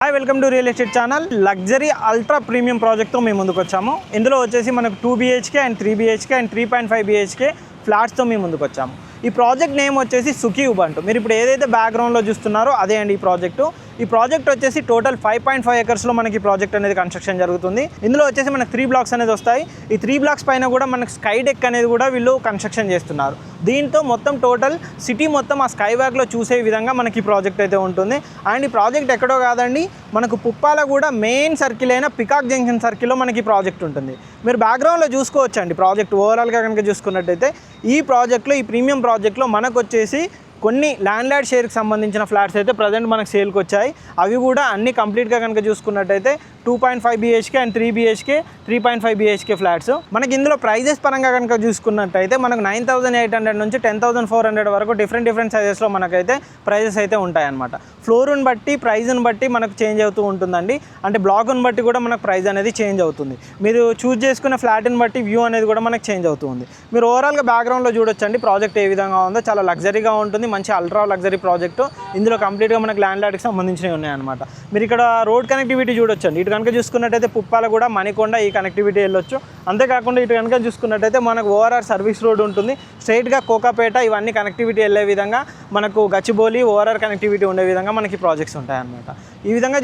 Hi welcome to real estate channel. Luxury ultra premium ప్రాజెక్ట్తో మేము ముందుకు వచ్చాము. ఇందులో వచ్చేసి మనకు 2 BHK and 3 BHK and 3.5 BHK ఫ్లాట్స్తో మేము ముందుకు వచ్చాము. ఈ ప్రాజెక్ట్ నేమ్ వచ్చేసి సుఖీ ఉబంటు. మీరు ఇప్పుడు ఏదైతే బ్యాక్గ్రౌండ్లో చూస్తున్నారో అదే అండి ఈ ప్రాజెక్టు. ఈ ప్రాజెక్ట్ వచ్చేసి టోటల్ 5.5 ఎకర్స్లో మనకి ప్రాజెక్ట్ అనేది కన్స్ట్రక్షన్ జరుగుతుంది. ఇందులో వచ్చేసి మనకు 3 బ్లాక్స్ అనేది వస్తాయి. ఈ 3 బ్లాక్స్ పైన కూడా మనకు స్కై డెక్ అనేది కూడా వీళ్ళు కన్స్ట్రక్షన్ చేస్తున్నారు. దీంతో మొత్తం టోటల్ సిటీ మొత్తం ఆ స్కై వాక్లో చూసే విధంగా మనకి ఈ ప్రాజెక్ట్ అయితే ఉంటుంది. అండ్ ఈ ప్రాజెక్ట్ ఎక్కడో కాదండి, మనకు పుప్పాల కూడా మెయిన్ సర్కిల్ అయిన పికాక్ జంక్షన్ సర్కిల్లో మనకి ప్రాజెక్ట్ ఉంటుంది. మీరు బ్యాక్గ్రౌండ్లో చూసుకోవచ్చండి ప్రాజెక్ట్ ఓవరాల్గా కనుక చూసుకున్నట్టయితే ఈ ప్రాజెక్ట్లో, ఈ ప్రీమియం ప్రాజెక్ట్లో మనకు వచ్చేసి కొన్ని ల్యాండ్ షేర్కి సంబంధించిన ఫ్లాట్స్ అయితే ప్రజెంట్ మనకు సేల్కి వచ్చాయి. అవి కూడా అన్ని కంప్లీట్గా కనుక చూసుకున్నట్టయితే 2.5 BHK and 3 BHK 3.5 BHK flats. మనకి ఇందులో ప్రైజెస్ పరంగా కనుక చూసుకున్నట్టయితే మనకు 9,800 నుంచి 10,400 వరకు డిఫరెంట్ సైజెస్లో మనకైతే ప్రైజెస్ అయితే ఉంటాయన్నమాట. ఫ్లోర్ని బట్టి, ప్రైజ్ని బట్టి మనకు చేంజ్ అవుతూ ఉంటుందండి. అంటే బ్లాక్ని బట్టి కూడా మనకు ప్రైస్ అనేది చేంజ్ అవుతుంది. మీరు చూస్ చేసుకున్న ఫ్లాట్ని బట్టి వ్యూ అనేది కూడా మనకు చేంజ్ అవుతుంది. మీరు ఓవరాల్గా బ్యాక్గ్రౌండ్లో చూడొచ్చండి ప్రాజెక్ట్ ఏ విధంగా ఉందో. చాలా లగ్జరీగా ఉంటుంది, మంచి అల్ట్రా లగ్జరీ ప్రాజెక్టు. ఇందులో కంప్లీట్గా మనకు ల్యాండ్ లార్డ్కి సంబంధించినవి ఉన్నాయన్నమాట. మీరు ఇక్కడ రోడ్ కనెక్టివిటీ చూడొచ్చండి. ఇటు కనుక చూసుకున్నట్టయితే పుప్పాల కూడా మణికొండ ఈ కనెక్టివిటీ వెళ్ళొచ్చు. అంతేకాకుండా ఇటు కనుక చూసుకున్నట్టయితే మనకు ORR సర్వీస్ రోడ్ ఉంటుంది. స్ట్రైట్గా కోకాపేట ఇవన్నీ కనెక్టివిటీ వెళ్ళే విధంగా, మనకు గచ్చిబౌలి ORR కనెక్టివిటీ ఉండే విధంగా మనకి ప్రాజెక్ట్స్ ఉంటాయన్నమాట. ఈ విధంగా